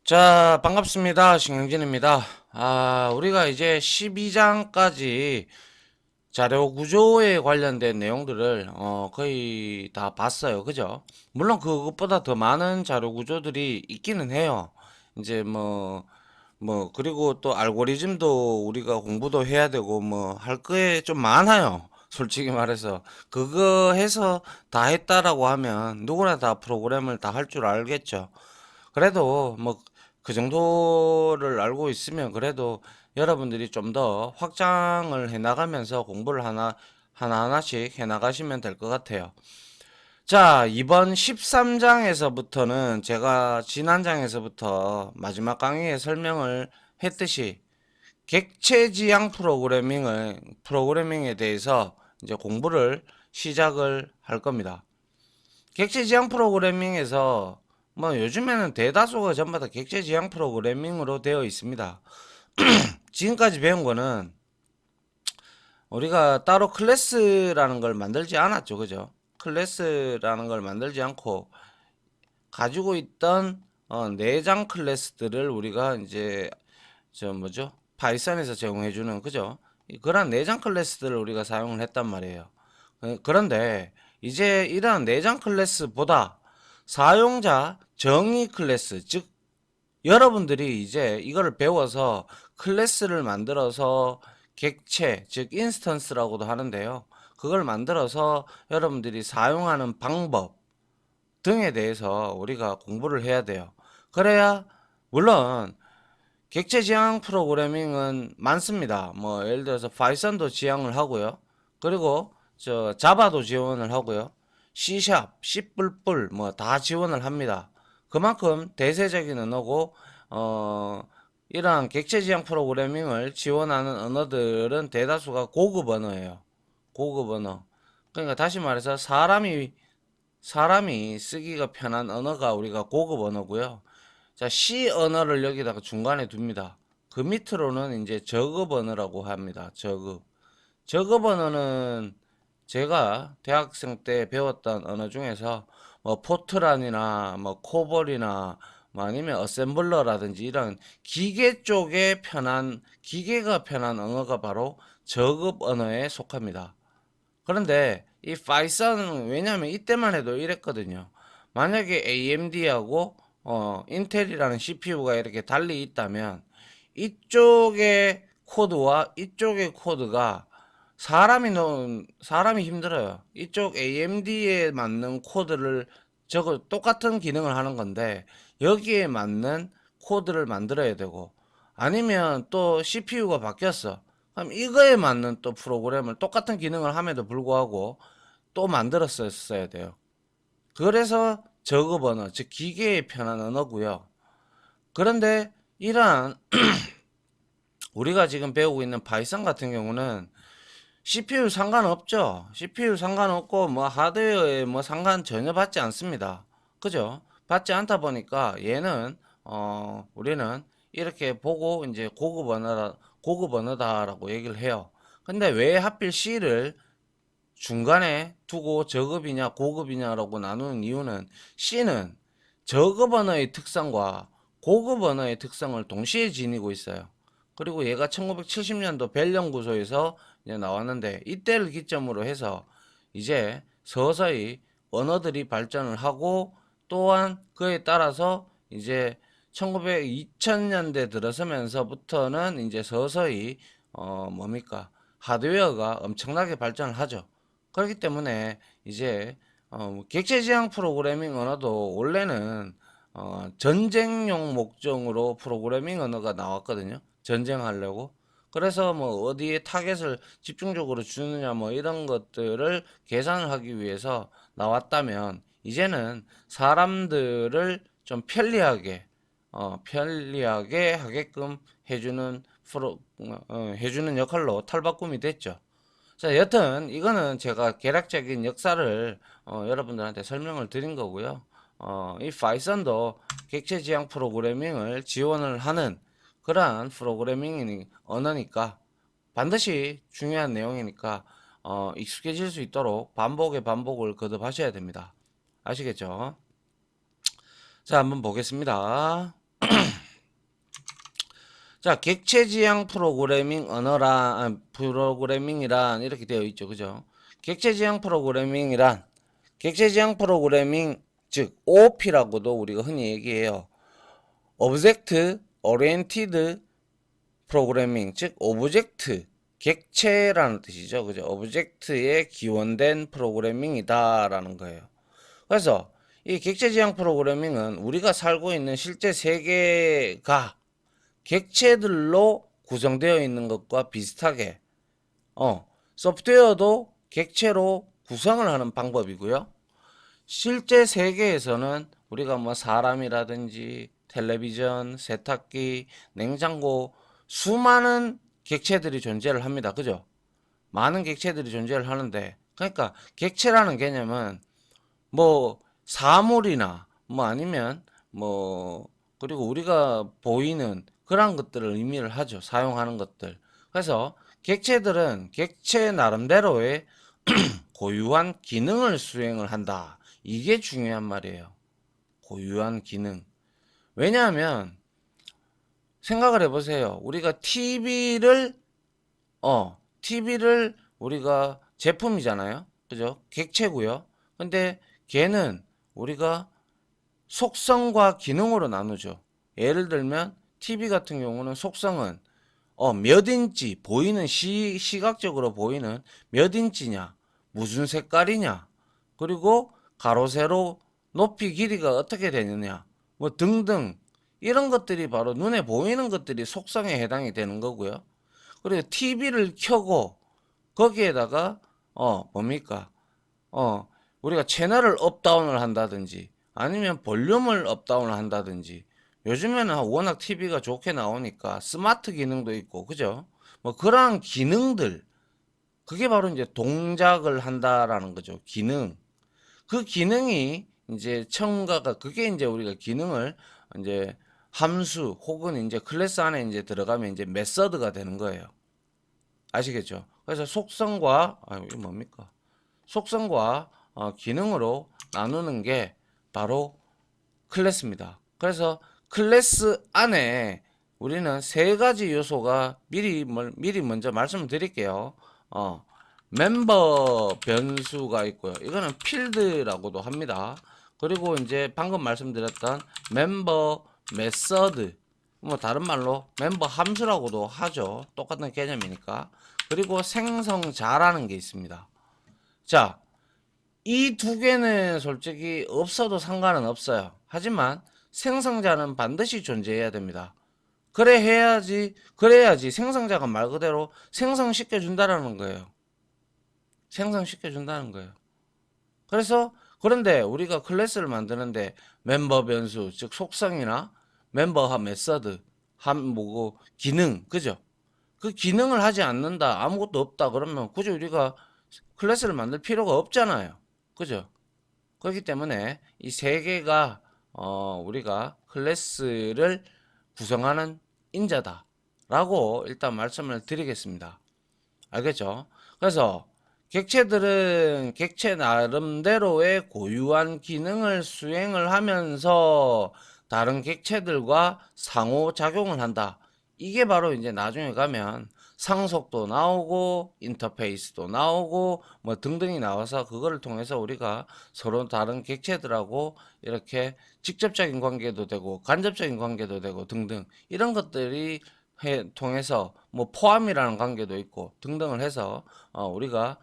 자, 반갑습니다. 신경진입니다. 우리가 이제 12장까지 자료 구조에 관련된 내용들을 거의 다 봤어요. 그죠? 물론 그것보다 더 많은 자료 구조들이 있기는 해요. 이제 그리고 또 알고리즘도 우리가 공부도 해야 되고, 할 게 좀 많아요. 솔직히 말해서. 그거 해서 다 했다라고 하면 누구나 다 프로그램을 다 할 줄 알겠죠. 그래도 그 정도를 알고 있으면 그래도 여러분들이 좀 더 확장을 해 나가면서 공부를 하나씩 해 나가시면 될 것 같아요. 자, 이번 13장에서부터는 제가 지난 장에서부터 마지막 강의에 설명을 했듯이 객체지향 프로그래밍에 대해서 이제 공부를 시작을 할 겁니다. 객체지향 프로그래밍에서 요즘에는 대다수가 전부 다 객체지향 프로그래밍으로 되어 있습니다. 지금까지 배운 거는 우리가 따로 클래스라는 걸 만들지 않았죠. 그죠? 클래스라는 걸 만들지 않고 가지고 있던 내장 클래스들을 우리가 이제 저 뭐죠? 파이썬에서 제공해주는 그죠? 그런 내장 클래스들을 우리가 사용을 했단 말이에요. 그런데 이제 이러한 내장 클래스보다 사용자 정의 클래스, 즉 여러분들이 이제 이거를 배워서 클래스를 만들어서 객체, 즉 인스턴스라고도 하는데요. 그걸 만들어서 여러분들이 사용하는 방법 등에 대해서 우리가 공부를 해야 돼요. 그래야 물론 객체 지향 프로그래밍은 많습니다. 예를 들어서 파이썬도 지향을 하고요. 그리고 자바도 지원을 하고요. C#, C++ 다 지원을 합니다. 그만큼 대세적인 언어고 이러한 객체 지향 프로그래밍을 지원하는 언어들은 대다수가 고급 언어예요. 고급 언어. 그러니까 다시 말해서 사람이 쓰기가 편한 언어가 우리가 고급 언어고요. 자, C 언어를 여기다가 중간에 둡니다. 그 밑으로는 이제 저급 언어라고 합니다. 저급 언어는 제가 대학생 때 배웠던 언어 중에서 포트란이나 코볼이나 아니면 어셈블러라든지 이런 기계가 편한 언어가 바로 저급 언어에 속합니다. 그런데 이 파이썬은 왜냐하면 이때만 해도 이랬거든요. 만약에 AMD하고 인텔이라는 CPU가 이렇게 달리 있다면 이쪽의 코드와 이쪽의 코드가 사람이 힘들어요. 이쪽 AMD에 맞는 코드를 저거 똑같은 기능을 하는 건데 여기에 맞는 코드를 만들어야 되고 아니면 또 CPU가 바뀌었어. 그럼 이거에 맞는 또 프로그램을 똑같은 기능을 함에도 불구하고 또 만들었어야 돼요. 그래서 저급 언어, 즉 기계에 편한 언어고요. 그런데 이러한 우리가 지금 배우고 있는 파이썬 같은 경우는 CPU 상관없죠. CPU 상관없고 하드웨어에 상관 전혀 받지 않습니다. 그죠? 받지 않다 보니까 얘는 우리는 이렇게 보고 이제 고급 언어다라고 얘기를 해요. 근데 왜 하필 C를 중간에 두고 저급이냐 고급이냐라고 나누는 이유는 C는 저급 언어의 특성과 고급 언어의 특성을 동시에 지니고 있어요. 그리고 얘가 1970년도 벨 연구소에서 이제 나왔는데 이때를 기점으로 해서 이제 서서히 언어들이 발전을 하고 또한 그에 따라서 이제 2000년대 들어서면서부터는 이제 서서히 하드웨어가 엄청나게 발전을 하죠. 그렇기 때문에 이제 객체지향 프로그래밍 언어도 원래는 전쟁용 목적으로 프로그래밍 언어가 나왔거든요. 전쟁하려고. 그래서 어디에 타겟을 집중적으로 주느냐 이런 것들을 계산을 하기 위해서 나왔다면 이제는 사람들을 좀 편리하게 하게끔 해주는 역할로 탈바꿈이 됐죠. 자, 여튼 이거는 제가 개략적인 역사를 여러분들한테 설명을 드린 거고요. 이 파이썬도 객체 지향 프로그래밍을 지원을 하는 그러한 프로그래밍 언어니까 반드시 중요한 내용이니까 익숙해질 수 있도록 반복의 반복을 거듭하셔야 됩니다. 아시겠죠? 자, 한번 보겠습니다. 자, 객체지향 프로그래밍 프로그래밍이란 이렇게 되어 있죠. 그죠? 객체지향 프로그래밍이란, 객체지향 프로그래밍, 즉, OOP라고도 우리가 흔히 얘기해요. Object Oriented Programming, 즉, 오브젝트, 객체라는 뜻이죠. 그죠? 오브젝트에 기원된 프로그래밍이다라는 거예요. 그래서 이 객체지향 프로그래밍은 우리가 살고 있는 실제 세계가 객체들로 구성되어 있는 것과 비슷하게 소프트웨어도 객체로 구성을 하는 방법이고요. 실제 세계에서는 우리가 뭐 사람이라든지 텔레비전, 세탁기, 냉장고 수많은 객체들이 존재를 합니다. 그죠? 많은 객체들이 존재를 하는데 그러니까 객체라는 개념은 뭐 사물이나 뭐 아니면 뭐 그리고 우리가 보이는 그런 것들을 의미를 하죠. 사용하는 것들. 그래서 객체들은 객체 나름대로의 고유한 기능을 수행을 한다. 이게 중요한 말이에요. 고유한 기능. 왜냐하면 생각을 해보세요. 우리가 TV를 우리가 제품이잖아요. 그죠? 객체고요. 근데 걔는 우리가 속성과 기능으로 나누죠. 예를 들면 TV 같은 경우는 속성은 몇 인치 보이는 시각적으로 보이는 몇 인치냐, 무슨 색깔이냐, 그리고 가로 세로 높이 길이가 어떻게 되느냐, 뭐 등등 이런 것들이 바로 눈에 보이는 것들이 속성에 해당이 되는 거고요. 그리고 TV를 켜고 거기에다가 뭡니까? 우리가 채널을 업다운을 한다든지 아니면 볼륨을 업다운을 한다든지 요즘에는 워낙 TV가 좋게 나오니까 스마트 기능도 있고 그죠? 뭐 그러한 기능들 그게 바로 이제 동작을 한다라는 거죠. 기능. 그 기능이 이제 첨가가 그게 이제 우리가 기능을 이제 함수 혹은 이제 클래스 안에 이제 들어가면 이제 메서드가 되는 거예요. 아시겠죠? 그래서 속성과 이게 뭡니까? 속성과 기능으로 나누는 게 바로 클래스입니다. 그래서 클래스 안에 우리는 세 가지 요소가 미리 먼저 말씀을 드릴게요. 멤버 변수가 있고요. 이거는 필드라고도 합니다. 그리고 이제 방금 말씀드렸던 멤버 메서드, 뭐 다른 말로 멤버 함수라고도 하죠. 똑같은 개념이니까. 그리고 생성자라는 게 있습니다. 자, 이 두 개는 솔직히 없어도 상관은 없어요. 하지만 생성자는 반드시 존재해야 됩니다. 그래야지 생성자가 말 그대로 생성시켜 준다라는 거예요. 생성시켜 준다는 거예요. 그래서 그런데 우리가 클래스를 만드는데 멤버 변수, 즉 속성이나 멤버 메서드, 뭐고 기능, 그죠? 그 기능을 하지 않는다, 아무것도 없다 그러면 굳이 우리가 클래스를 만들 필요가 없잖아요. 그죠? 그렇기 때문에 이 세 개가 우리가 클래스를 구성하는 인자다라고 일단 말씀을 드리겠습니다. 알겠죠? 그래서 객체들은 객체 나름대로의 고유한 기능을 수행을 하면서 다른 객체들과 상호작용을 한다. 이게 바로 이제 나중에 가면 상속도 나오고 인터페이스도 나오고 뭐 등등이 나와서 그거를 통해서 우리가 서로 다른 객체들하고 이렇게 직접적인 관계도 되고 간접적인 관계도 되고 등등 이런 것들이 통해서 뭐 포함이라는 관계도 있고 등등을 해서 우리가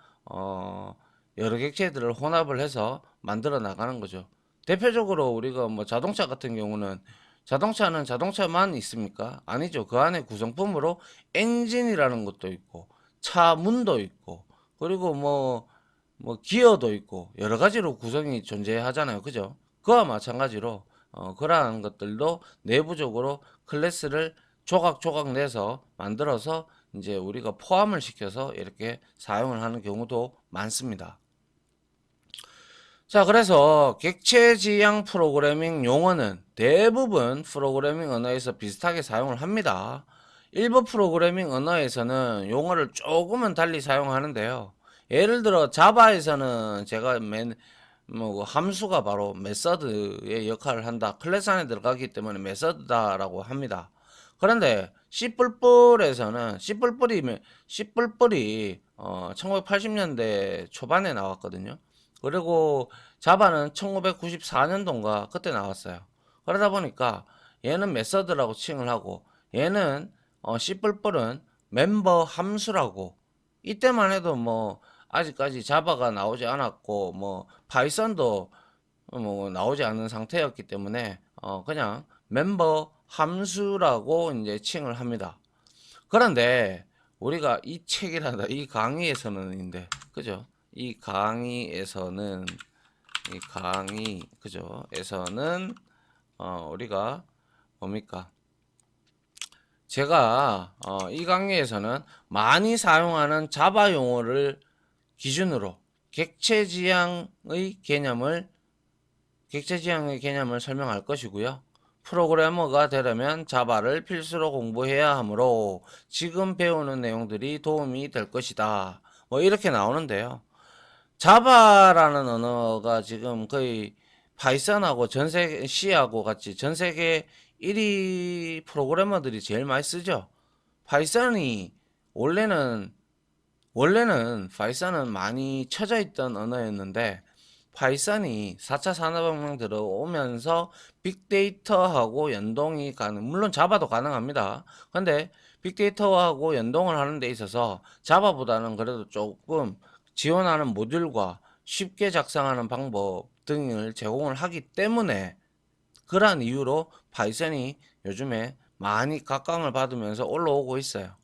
여러 객체들을 혼합을 해서 만들어 나가는 거죠. 대표적으로 우리가 뭐 자동차 같은 경우는 자동차는 자동차만 있습니까? 아니죠. 그 안에 구성품으로 엔진이라는 것도 있고 차 문도 있고 그리고 뭐 기어도 있고 여러 가지로 구성이 존재하잖아요. 그죠? 그와 마찬가지로 그러한 것들도 내부적으로 클래스를 조각조각 내서 만들어서 이제 우리가 포함을 시켜서 이렇게 사용을 하는 경우도 많습니다. 자, 그래서 객체지향 프로그래밍 용어는 대부분 프로그래밍 언어에서 비슷하게 사용을 합니다. 일부 프로그래밍 언어에서는 용어를 조금은 달리 사용하는데요. 예를 들어 자바에서는 제가 뭐 함수가 바로 메서드의 역할을 한다. 클래스 안에 들어가기 때문에 메서드다라고 합니다. 그런데 C++에서는 C++이 1980년대 초반에 나왔거든요. 그리고 자바는 1994년도인가 그때 나왔어요. 그러다 보니까 얘는 메서드라고 칭을 하고 얘는 C++은 멤버 함수라고, 이때만 해도 뭐 아직까지 자바가 나오지 않았고 뭐 파이썬도 뭐 나오지 않은 상태였기 때문에 그냥 멤버 함수라고 이제 칭을 합니다. 그런데 우리가 이 책이란다, 이 강의에서는인데, 그죠? 이 강의, 그죠? 에서는 우리가 뭡니까? 제가 이 강의에서는 많이 사용하는 자바 용어를 기준으로 객체지향의 개념을 설명할 것이고요. 프로그래머가 되려면 자바를 필수로 공부해야 하므로 지금 배우는 내용들이 도움이 될 것이다. 뭐 이렇게 나오는데요. 자바라는 언어가 지금 거의 파이썬하고 전세계 C하고 같이 전세계 1위 프로그래머들이 제일 많이 쓰죠. 파이썬이 원래는 파이썬은 많이 쳐져 있던 언어였는데 파이썬이 4차 산업혁명 들어오면서 빅데이터하고 연동이 물론 자바도 가능합니다. 근데 빅데이터하고 연동을 하는 데 있어서 자바보다는 그래도 조금 지원하는 모듈과 쉽게 작성하는 방법 등을 제공을 하기 때문에, 그러한 이유로 파이썬이 요즘에 많이 각광을 받으면서 올라오고 있어요.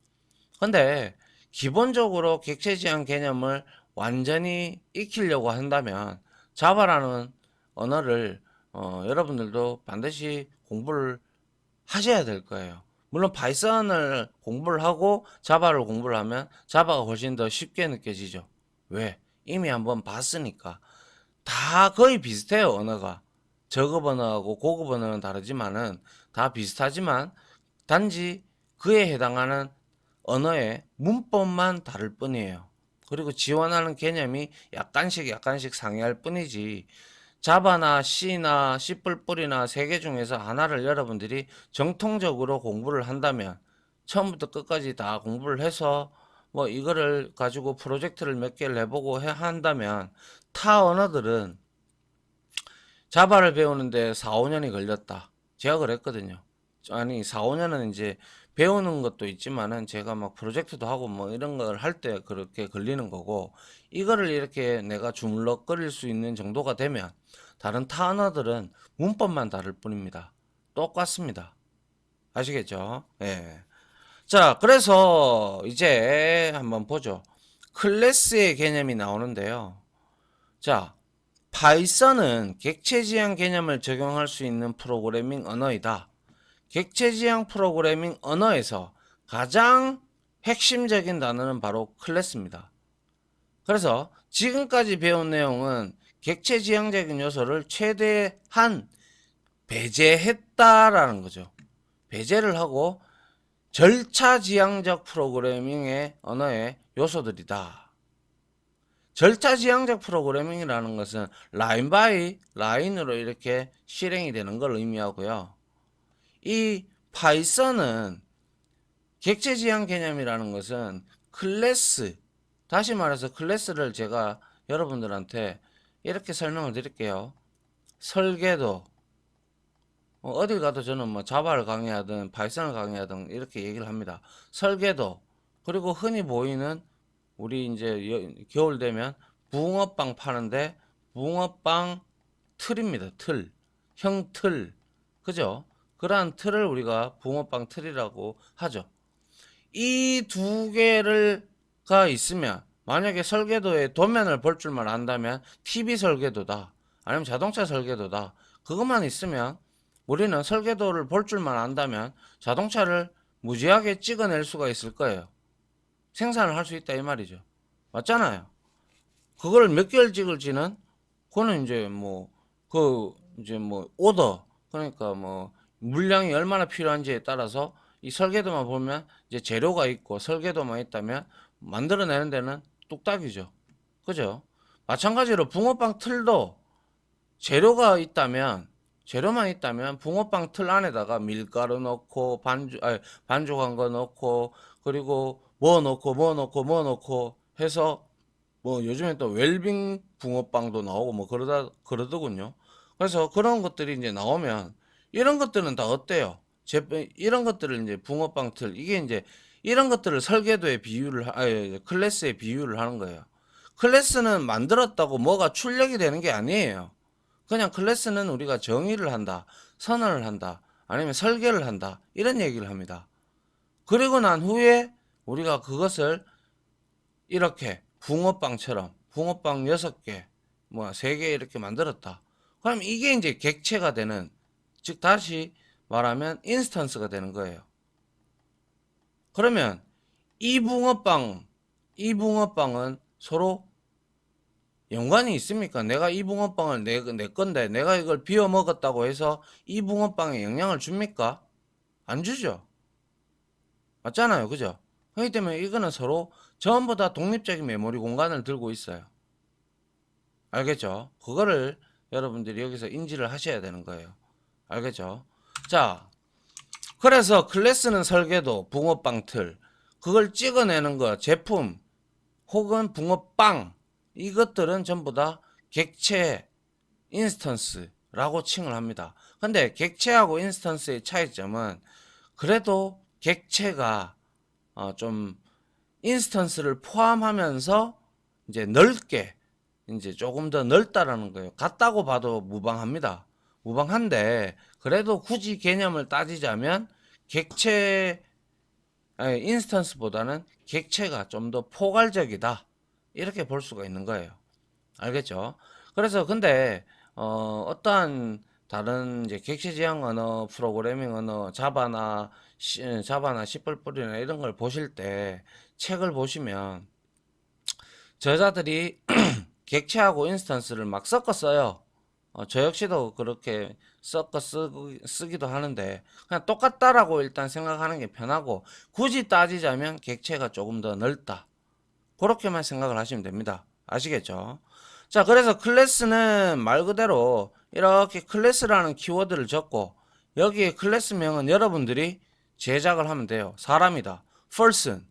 근데 기본적으로 객체지향 개념을 완전히 익히려고 한다면 자바라는 언어를 여러분들도 반드시 공부를 하셔야 될 거예요. 물론 파이썬을 공부를 하고 자바를 공부를 하면 자바가 훨씬 더 쉽게 느껴지죠. 왜? 이미 한번 봤으니까. 다 거의 비슷해요, 언어가. 저급 언어하고 고급 언어는 다르지만은 다 비슷하지만 단지 그에 해당하는 언어의 문법만 다를 뿐이에요. 그리고 지원하는 개념이 약간씩 상이할 뿐이지, 자바나 C나 C++이나 세 개 중에서 하나를 여러분들이 정통적으로 공부를 한다면, 처음부터 끝까지 다 공부를 해서 뭐 이거를 가지고 프로젝트를 몇 개를 해보고 한다면, 타 언어들은 자바를 배우는데 4, 5년이 걸렸다, 제가 그랬거든요. 아니 4, 5년은 이제 배우는 것도 있지만은 제가 막 프로젝트도 하고 뭐 이런 걸 할 때 그렇게 걸리는 거고, 이거를 이렇게 내가 주물럭거릴 수 있는 정도가 되면 다른 타 언어들은 문법만 다를 뿐입니다. 똑같습니다. 아시겠죠? 예. 자, 그래서 이제 한번 보죠. 클래스의 개념이 나오는데요. 자, 파이썬은 객체지향 개념을 적용할 수 있는 프로그래밍 언어이다. 객체지향 프로그래밍 언어에서 가장 핵심적인 단어는 바로 클래스입니다. 그래서 지금까지 배운 내용은 객체지향적인 요소를 최대한 배제했다라는 거죠. 배제를 하고 절차지향적 프로그래밍의 언어의 요소들이다. 절차지향적 프로그래밍이라는 것은 라인 바이 라인으로 이렇게 실행이 되는 걸 의미하고요. 이 파이썬은 객체지향 개념이라는 것은 클래스, 다시 말해서 클래스를 제가 여러분들한테 이렇게 설명을 드릴게요. 설계도, 어딜 가도 저는 뭐 자바를 강의하든 파이썬을 강의하든 이렇게 얘기를 합니다. 설계도, 그리고 흔히 보이는 우리 이제 겨울 되면 붕어빵 파는데 붕어빵 틀입니다. 틀, 형틀, 그죠? 그러한 틀을 우리가 붕어빵 틀이라고 하죠. 이 두 개가 있으면, 만약에 설계도에 도면을 볼 줄만 안다면 TV 설계도다, 아니면 자동차 설계도다, 그것만 있으면 우리는 설계도를 볼 줄만 안다면 자동차를 무지하게 찍어낼 수가 있을 거예요. 생산을 할 수 있다 이 말이죠. 맞잖아요. 그걸 몇 개를 찍을지는 그거는 이제 뭐 오더, 그러니까 뭐 물량이 얼마나 필요한지에 따라서 이 설계도만 보면 이제 재료가 있고 설계도만 있다면 만들어내는 데는 뚝딱이죠. 그죠? 마찬가지로 붕어빵 틀도 재료가 있다면, 재료만 있다면 붕어빵 틀 안에다가 밀가루 넣고 반죽한 거 넣고 그리고 뭐 넣고 뭐 넣고 뭐 넣고 해서 뭐 요즘에 또 웰빙 붕어빵도 나오고 뭐 그러더군요. 그래서 그런 것들이 이제 나오면 이런 것들은 다 어때요? 이런 것들을 이제 붕어빵 틀 이게 이제 이런 것들을 설계도에 클래스에 비유를 하는 거예요. 클래스는 만들었다고 뭐가 출력이 되는 게 아니에요. 그냥 클래스는 우리가 정의를 한다, 선언을 한다, 아니면 설계를 한다 이런 얘기를 합니다. 그리고 난 후에 우리가 그것을 이렇게 붕어빵처럼 붕어빵 6개, 뭐 3개 이렇게 만들었다. 그럼 이게 이제 객체가 되는, 즉 다시 말하면 인스턴스가 되는 거예요. 그러면 이 붕어빵, 이 붕어빵은 서로 연관이 있습니까? 내가 이 붕어빵을 내 건데 내가 이걸 비워 먹었다고 해서 이 붕어빵에 영향을 줍니까? 안 주죠. 맞잖아요. 그죠? 그렇기 때문에 이거는 서로 전부 다 독립적인 메모리 공간을 들고 있어요. 알겠죠? 그거를 여러분들이 여기서 인지를 하셔야 되는 거예요. 알겠죠? 자, 그래서 클래스는 설계도, 붕어빵 틀, 그걸 찍어내는 거, 제품, 혹은 붕어빵, 이것들은 전부 다 객체, 인스턴스라고 칭을 합니다. 근데 객체하고 인스턴스의 차이점은 그래도 객체가 좀 인스턴스를 포함하면서 이제 넓게 이제 조금 더 넓다라는 거예요. 같다고 봐도 무방합니다. 무방한데 그래도 굳이 개념을 따지자면 객체 인스턴스보다는 객체가 좀 더 포괄적이다. 이렇게 볼 수가 있는 거예요. 알겠죠? 그래서 근데 어떠한 다른 이제 객체 지향 언어, 프로그래밍 언어, 자바나 C++이나 이런 걸 보실 때 책을 보시면 저자들이 객체하고 인스턴스를 막 섞어 써요. 저 역시도 그렇게 섞어 쓰기도 하는데 그냥 똑같다라고 일단 생각하는 게 편하고 굳이 따지자면 객체가 조금 더 넓다. 그렇게만 생각을 하시면 됩니다. 아시겠죠? 자, 그래서 클래스는 말 그대로 이렇게 클래스라는 키워드를 적고 여기에 클래스명은 여러분들이 제작을 하면 돼요. 사람이다. person.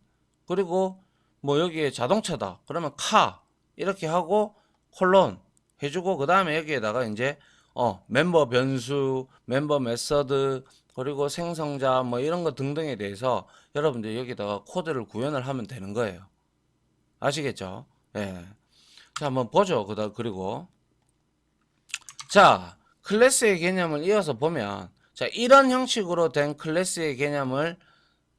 그리고 뭐 여기에 자동차다. 그러면 car. 이렇게 하고 콜론 해주고 그 다음에 여기에다가 이제 멤버 변수, 멤버 메서드, 그리고 생성자 뭐 이런 거 등등에 대해서 여러분들 여기다가 코드를 구현을 하면 되는 거예요. 아시겠죠? 예. 자, 한번 보죠. 그리고 자, 클래스의 개념을 이어서 보면 자, 이런 형식으로 된 클래스의 개념을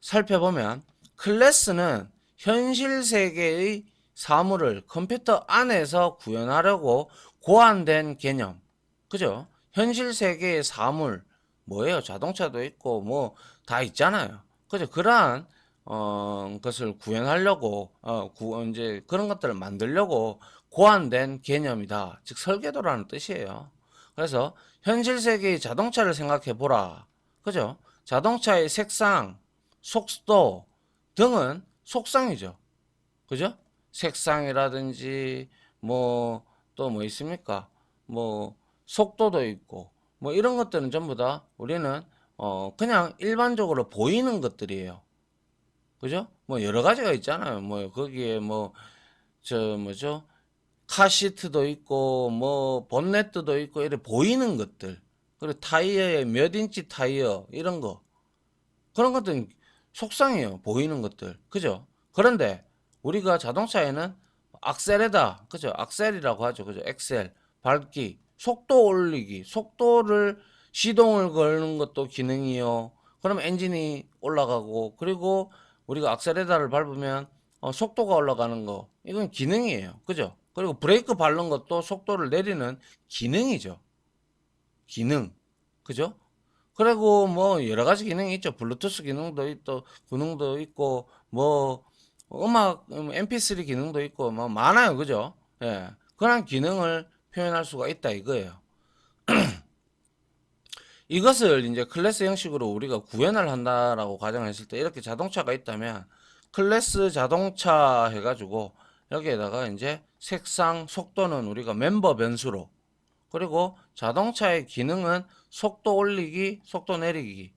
살펴보면 클래스는 현실 세계의 사물을 컴퓨터 안에서 구현하려고 고안된 개념. 그죠? 현실 세계의 사물 뭐예요? 자동차도 있고 뭐 다 있잖아요. 그죠? 그러한 것을 구현하려고 이제 그런 것들을 만들려고 고안된 개념이다. 즉 설계도라는 뜻이에요. 그래서 현실 세계의 자동차를 생각해 보라. 그죠? 자동차의 색상, 속도 등은 속성이죠. 그죠? 색상이라든지 뭐 또 뭐 있습니까? 뭐 속도도 있고 뭐 이런 것들은 전부 다 우리는 그냥 일반적으로 보이는 것들이에요. 그죠? 뭐 여러 가지가 있잖아요. 뭐 거기에 뭐 저 뭐죠? 카시트도 있고 뭐 본네트도 있고 이렇게 보이는 것들. 그리고 타이어에 몇 인치 타이어 이런 거. 그런 것들은 속성이에요. 보이는 것들. 그죠? 그런데 우리가 자동차에는 악셀에다, 그죠? 악셀이라고 하죠. 그죠? 엑셀, 밟기, 속도 올리기, 속도를 시동을 거는 것도 기능이요. 그러면 엔진이 올라가고, 그리고 우리가 악셀에다를 밟으면 속도가 올라가는 거. 이건 기능이에요. 그죠? 그리고 브레이크 밟는 것도 속도를 내리는 기능이죠. 기능. 그죠? 그리고 뭐 여러 가지 기능이 있죠. 블루투스 기능도 있고 뭐 음악 MP3 기능도 있고 뭐 많아요. 그죠? 예. 그런 기능을 표현할 수가 있다 이거예요. 이것을 이제 클래스 형식으로 우리가 구현을 한다라고 가정했을 때 이렇게 자동차가 있다면 클래스 자동차 해가지고 여기에다가 이제 색상, 속도는 우리가 멤버 변수로 그리고 자동차의 기능은 속도 올리기, 속도 내리기,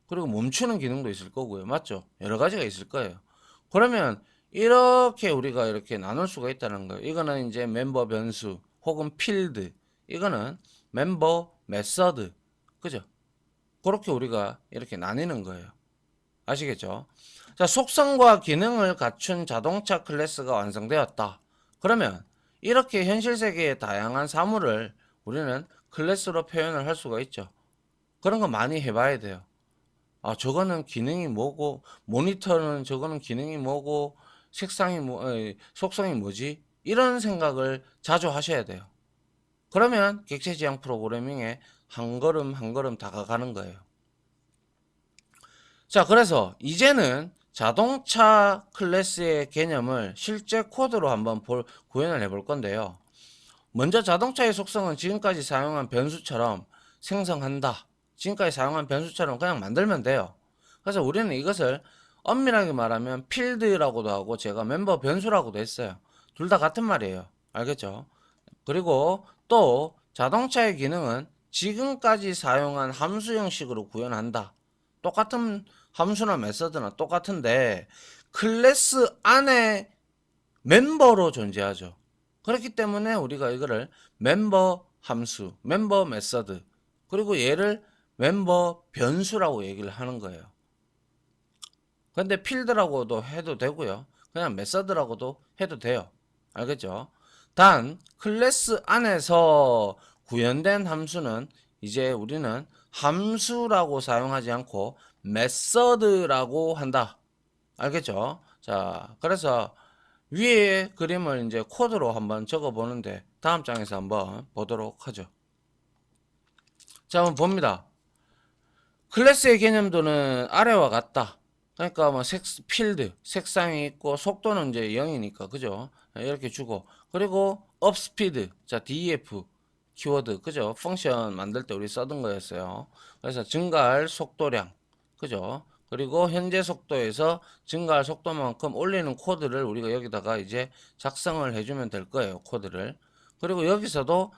그리고 멈추는 기능도 있을 거고요. 맞죠? 여러 가지가 있을 거예요. 그러면 이렇게 우리가 이렇게 나눌 수가 있다는 거예요. 이거는 이제 멤버 변수 혹은 필드, 이거는 멤버 메서드, 그죠? 그렇게 우리가 이렇게 나뉘는 거예요. 아시겠죠? 자, 속성과 기능을 갖춘 자동차 클래스가 완성되었다. 그러면 이렇게 현실 세계의 다양한 사물을 우리는 클래스로 표현을 할 수가 있죠. 그런 거 많이 해봐야 돼요. 아, 저거는 기능이 뭐고, 모니터는 저거는 기능이 뭐고, 색상이 속성이 뭐지? 이런 생각을 자주 하셔야 돼요. 그러면 객체지향 프로그래밍에 한 걸음 한 걸음 다가가는 거예요. 자, 그래서 이제는 자동차 클래스의 개념을 실제 코드로 한번 구현을 해볼 건데요. 먼저 자동차의 속성은 지금까지 사용한 변수처럼 생성한다. 지금까지 사용한 변수처럼 그냥 만들면 돼요. 그래서 우리는 이것을 엄밀하게 말하면 필드라고도 하고 제가 멤버 변수라고도 했어요. 둘 다 같은 말이에요. 알겠죠? 그리고 또 자동차의 기능은 지금까지 사용한 함수 형식으로 구현한다. 똑같은 함수나 메서드나 똑같은데 클래스 안에 멤버로 존재하죠. 그렇기 때문에 우리가 이거를 멤버 함수, 멤버 메서드, 그리고 얘를 멤버 변수라고 얘기를 하는 거예요. 근데 필드라고도 해도 되고요. 그냥 메서드라고도 해도 돼요. 알겠죠? 단 클래스 안에서 구현된 함수는 이제 우리는 함수라고 사용하지 않고 메서드라고 한다. 알겠죠? 자, 그래서 위에 그림을 이제 코드로 한번 적어 보는데 다음 장에서 한번 보도록 하죠. 자, 한번 봅니다. 클래스의 개념도는 아래와 같다. 그러니까 뭐 필드, 색상이 있고 속도는 이제 0이니까 그죠? 이렇게 주고 그리고 업스피드, 자 def 키워드 그죠? 펑션 만들 때 우리 써둔 거였어요. 그래서 증가할 속도량 그죠? 그리고 현재 속도에서 증가할 속도만큼 올리는 코드를 우리가 여기다가 이제 작성을 해주면 될 거예요. 코드를. 그리고 여기서도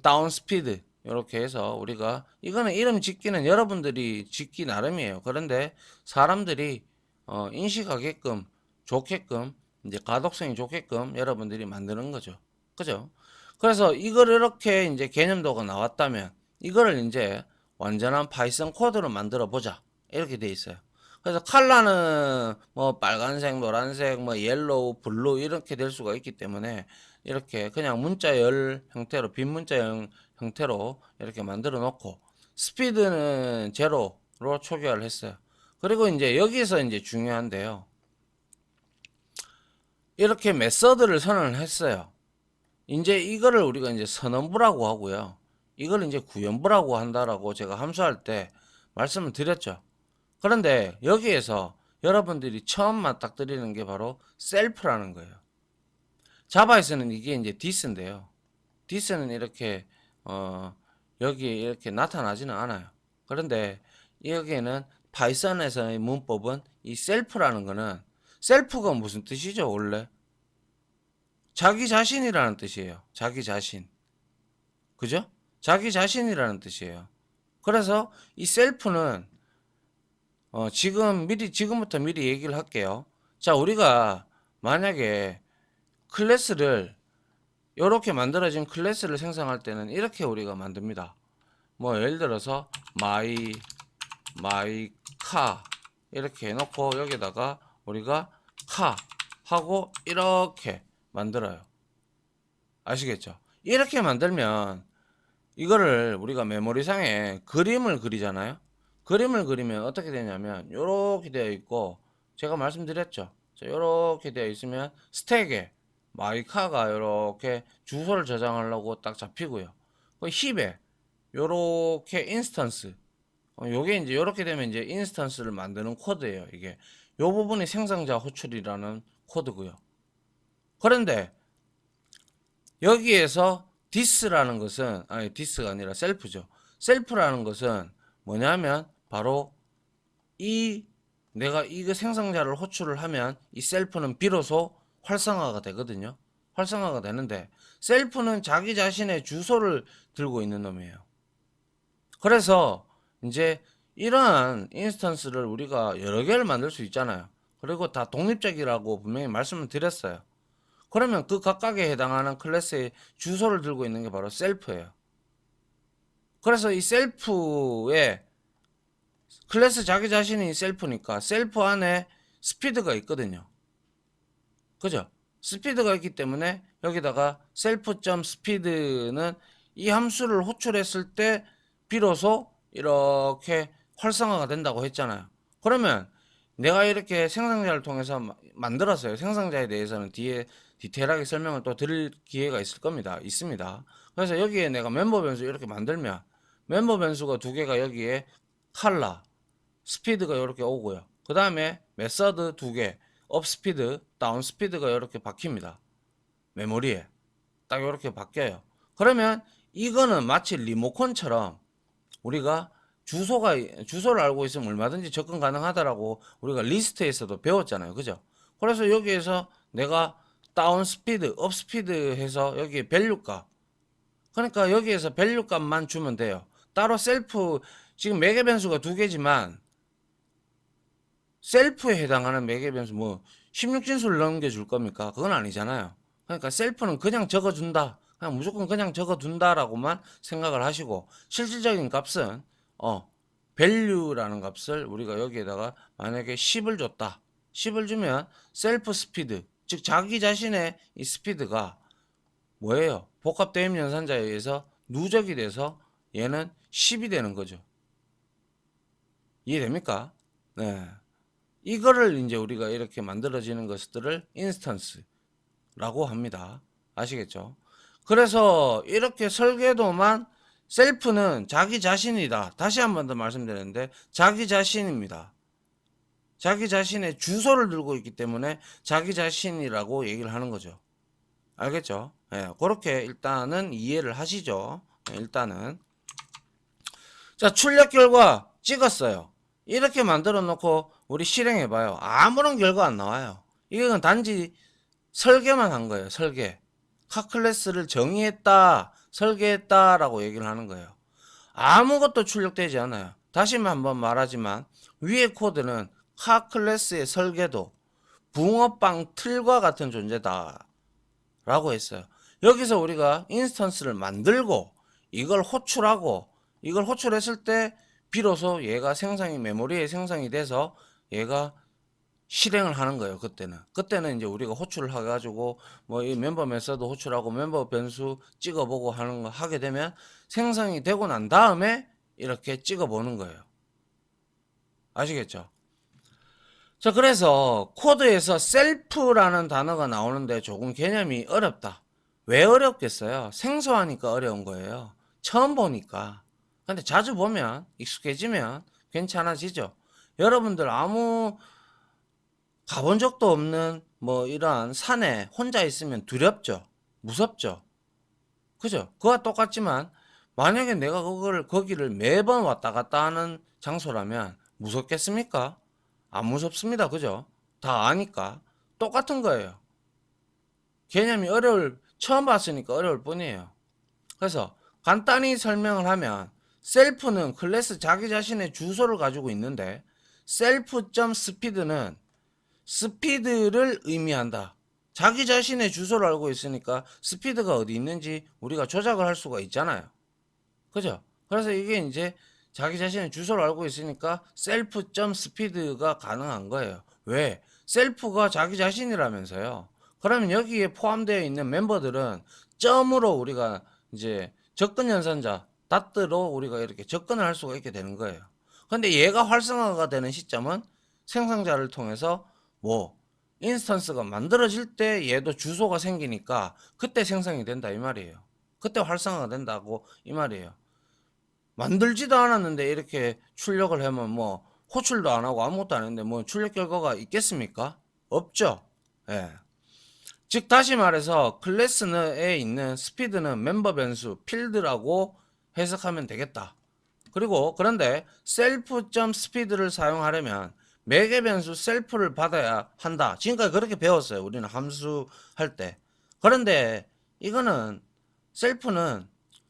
다운 스피드 이렇게 해서 우리가 이거는 이름 짓기는 여러분들이 짓기 나름이에요. 그런데 사람들이 인식하게끔 좋게끔 이제 가독성이 좋게끔 여러분들이 만드는 거죠. 그죠? 그래서 이걸 이렇게 이제 개념도가 나왔다면 이거를 이제 완전한 파이썬 코드로 만들어 보자. 이렇게 돼 있어요. 그래서 컬러는 뭐 빨간색, 노란색, 뭐 옐로우, 블루 이렇게 될 수가 있기 때문에 이렇게 그냥 문자열 형태로 빈 문자열 형태로 이렇게 만들어 놓고 스피드는 제로로 초기화를 했어요. 그리고 이제 여기서 이제 중요한데요. 이렇게 메서드를 선언을 했어요. 이제 이거를 우리가 이제 선언부라고 하고요. 이걸 이제 구현부라고 한다라고 제가 함수할 때 말씀을 드렸죠. 그런데 여기에서 여러분들이 처음 맞닥뜨리는 게 바로 셀프라는 거예요. 자바에서는 이게 이제 디스인데요. 디스는 이렇게 여기에 이렇게 나타나지는 않아요. 그런데 여기에는 파이썬에서의 문법은 이 셀프라는 거는 셀프가 무슨 뜻이죠, 원래? 자기 자신이라는 뜻이에요. 자기 자신. 그죠? 자기 자신이라는 뜻이에요. 그래서 이 셀프는 지금부터 미리 얘기를 할게요. 자, 우리가 만약에 클래스를 이렇게 만들어진 클래스를 생성할 때는 이렇게 우리가 만듭니다. 뭐 예를 들어서 마이 카 이렇게 해놓고 여기다가 우리가 카 하고 이렇게 만들어요. 아시겠죠? 이렇게 만들면 이거를 우리가 메모리상에 그림을 그리잖아요. 그림을 그리면 어떻게 되냐면 이렇게 되어 있고 제가 말씀드렸죠. 이렇게 되어 있으면 스택에 마이카가 이렇게 주소를 저장하려고 딱 잡히고요. 그 힙에 요렇게 인스턴스 요게 이제 요렇게 되면 이제 인스턴스를 만드는 코드예요. 이게 요 부분이 생성자 호출이라는 코드고요. 그런데 여기에서 디스라는 것은 아니 디스가 아니라 셀프죠. 셀프라는 것은 뭐냐면 바로 이 내가 이거 생성자를 호출을 하면 이 셀프는 비로소 활성화가 되거든요. 활성화가 되는데 셀프는 자기 자신의 주소를 들고 있는 놈이에요. 그래서 이제 이러한 인스턴스를 우리가 여러 개를 만들 수 있잖아요. 그리고 다 독립적이라고 분명히 말씀을 드렸어요. 그러면 그 각각에 해당하는 클래스의 주소를 들고 있는 게 바로 셀프예요. 그래서 이 셀프에 클래스 자기 자신이 셀프니까 셀프 안에 스피드가 있거든요. 그죠? 스피드가 있기 때문에 여기다가 셀프.speed는 이 함수를 호출했을 때 비로소 이렇게 활성화가 된다고 했잖아요. 그러면 내가 이렇게 생성자를 통해서 만들었어요. 생성자에 대해서는 뒤에 디테일하게 설명을 또 드릴 기회가 있을 겁니다. 있습니다. 그래서 여기에 내가 멤버 변수 이렇게 만들면 멤버 변수가 두 개가 여기에 컬러, 스피드가 이렇게 오고요. 그 다음에 메서드 두 개, 업 스피드, 다운 스피드가 이렇게 박힙니다. 메모리에 딱 이렇게 바뀌어요. 그러면 이거는 마치 리모컨처럼 우리가 주소를 알고 있으면 얼마든지 접근 가능하다라고 우리가 리스트에서도 배웠잖아요. 그죠? 그래서 여기에서 내가 다운 스피드, 업 스피드 해서 여기에 밸류 값, 그러니까 여기에서 밸류 값만 주면 돼요. 따로 셀프, 지금 매개 변수가 두 개지만 셀프에 해당하는 매개 변수 뭐 16진수를 넘겨줄 겁니까? 그건 아니잖아요. 그러니까 셀프는 그냥 적어준다. 그냥 무조건 그냥 적어둔다라고만 생각을 하시고 실질적인 값은 value라는 값을 우리가 여기에다가 만약에 10을 줬다. 10을 주면 셀프 스피드, 즉 자기 자신의 이 스피드가 뭐예요? 복합 대입 연산자에 의해서 누적이 돼서 얘는 10이 되는 거죠. 이해됩니까? 네. 이거를 이제 우리가 이렇게 만들어지는 것들을 인스턴스라고 합니다. 아시겠죠? 그래서 이렇게 설계도만 셀프는 자기 자신이다. 다시 한 번 더 말씀드렸는데 자기 자신입니다. 자기 자신의 주소를 들고 있기 때문에 자기 자신이라고 얘기를 하는 거죠. 알겠죠? 예, 그렇게 일단은 이해를 하시죠. 일단은 자, 출력 결과 찍었어요. 이렇게 만들어 놓고 우리 실행해 봐요. 아무런 결과 안 나와요. 이건 단지 설계만 한 거예요. 설계. 카 클래스를 정의했다, 설계했다라고 얘기를 하는 거예요. 아무것도 출력되지 않아요. 다시 한번 말하지만 위의 코드는 카 클래스의 설계도, 붕어빵 틀과 같은 존재다 라고 했어요. 여기서 우리가 인스턴스를 만들고 이걸 호출하고 이걸 호출했을 때 비로소 얘가 메모리에 생성이 돼서 얘가 실행을 하는 거예요. 그때는 이제 우리가 호출을 해가지고 뭐 이 멤버 메서드 호출하고 멤버 변수 찍어보고 하는 거 하게 되면 생성이 되고 난 다음에 이렇게 찍어보는 거예요. 아시겠죠? 자, 그래서 코드에서 셀프라는 단어가 나오는데 조금 개념이 어렵다. 왜 어렵겠어요? 생소하니까 어려운 거예요. 처음 보니까. 근데 자주 보면 익숙해지면 괜찮아지죠. 여러분들 아무 가본 적도 없는 뭐 이러한 산에 혼자 있으면 두렵죠. 무섭죠. 그죠? 그와 똑같지만 만약에 내가 거기를 매번 왔다 갔다 하는 장소라면 무섭겠습니까? 안 무섭습니다. 그죠? 다 아니까. 똑같은 거예요. 개념이 처음 봤으니까 어려울 뿐이에요. 그래서 간단히 설명을 하면 셀프는 클래스 자기 자신의 주소를 가지고 있는데 셀프.speed는 스피드를 의미한다. 자기 자신의 주소를 알고 있으니까 스피드가 어디 있는지 우리가 조작을 할 수가 있잖아요. 그죠? 그래서 이게 이제 자기 자신의 주소를 알고 있으니까 셀프.speed가 가능한 거예요. 왜? 셀프가 자기 자신이라면서요. 그러면 여기에 포함되어 있는 멤버들은 점으로 우리가 이제 접근 연산자, 닷으로 우리가 이렇게 접근을 할 수가 있게 되는 거예요. 근데 얘가 활성화가 되는 시점은 생성자를 통해서 뭐 인스턴스가 만들어질 때 얘도 주소가 생기니까 그때 생성이 된다 이 말이에요. 그때 활성화가 된다고 이 말이에요. 만들지도 않았는데 이렇게 출력을 하면 뭐 호출도 안 하고 아무것도 안 했는데 뭐 출력 결과가 있겠습니까? 없죠. 예. 즉 다시 말해서 클래스에 있는 스피드는 멤버 변수 필드라고 해석하면 되겠다. 그리고 그런데 셀프.speed를 사용하려면 매개 변수 셀프를 받아야 한다. 지금까지 그렇게 배웠어요. 우리는 함수 할 때. 그런데 이거는 셀프는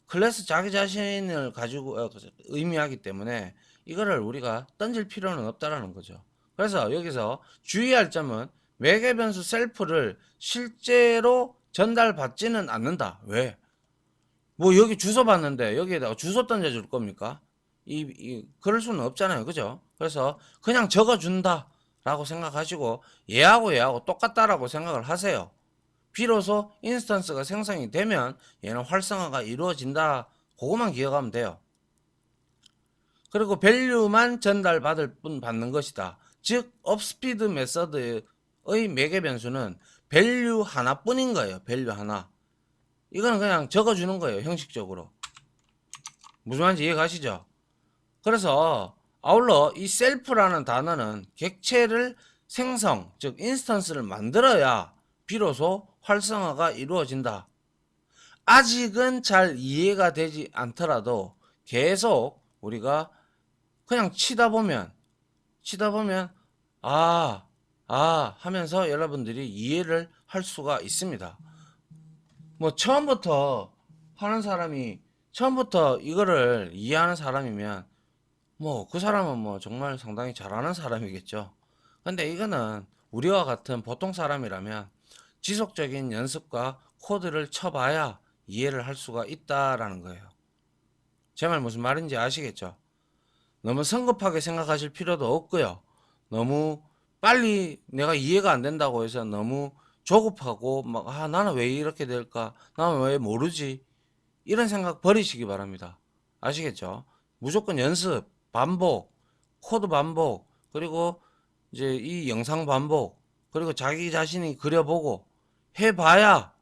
클래스 자기 자신을 가지고 의미하기 때문에 이거를 우리가 던질 필요는 없다라는 거죠. 그래서 여기서 주의할 점은 매개 변수 셀프를 실제로 전달받지는 않는다. 왜? 뭐 여기 주소 봤는데 여기에다가 주소 던져줄 겁니까? 그럴 수는 없잖아요. 그죠? 그래서 그냥 적어준다 라고 생각하시고 얘하고 똑같다라고 생각을 하세요. 비로소 인스턴스가 생성이 되면 얘는 활성화가 이루어진다. 그것만 기억하면 돼요. 그리고 밸류만 전달받을 뿐 받는 것이다. 즉 업스피드 메서드의 매개 변수는 밸류 하나뿐인 거예요. 밸류 하나. 이거는 그냥 적어주는 거예요. 형식적으로. 무슨 말인지 이해가시죠? 그래서 아울러 이 셀프라는 단어는 객체를 생성, 즉 인스턴스를 만들어야 비로소 활성화가 이루어진다. 아직은 잘 이해가 되지 않더라도 계속 우리가 그냥 치다 보면 하면서 여러분들이 이해를 할 수가 있습니다. 뭐 처음부터 하는 사람이 처음부터 이거를 이해하는 사람이면 뭐 그 사람은 뭐 정말 상당히 잘하는 사람이겠죠. 근데 이거는 우리와 같은 보통 사람이라면 지속적인 연습과 코드를 쳐봐야 이해를 할 수가 있다라는 거예요. 제 말 무슨 말인지 아시겠죠? 너무 성급하게 생각하실 필요도 없고요. 너무 빨리 내가 이해가 안 된다고 해서 너무 조급하고 막 나는 왜 이렇게 될까? 나는 왜 모르지? 이런 생각 버리시기 바랍니다. 아시겠죠? 무조건 연습, 반복, 코드 반복, 그리고 이제 이 영상 반복, 그리고 자기 자신이 그려보고 해봐야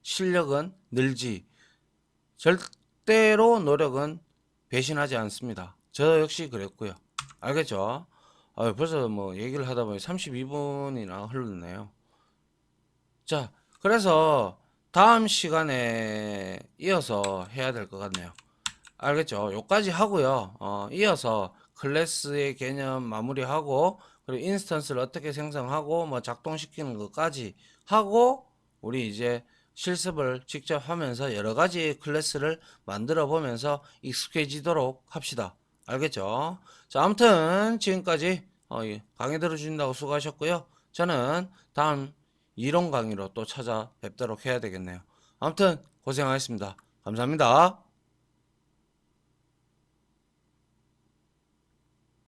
실력은 늘지. 절대로 노력은 배신하지 않습니다. 저 역시 그랬고요. 알겠죠? 벌써 뭐 얘기를 하다 보니 32분이나 흘렀네요. 자, 그래서 다음 시간에 이어서 해야 될 것 같네요. 알겠죠? 요까지 하고요. 이어서 클래스의 개념 마무리하고, 그리고 인스턴스를 어떻게 생성하고, 뭐 작동시키는 것까지 하고, 우리 이제 실습을 직접 하면서 여러 가지 클래스를 만들어 보면서 익숙해지도록 합시다. 알겠죠? 자, 아무튼 지금까지 강의 들어주신다고 수고하셨고요. 저는 다음 이론 강의로 또 찾아뵙도록 해야 되겠네요. 아무튼 고생하셨습니다. 감사합니다.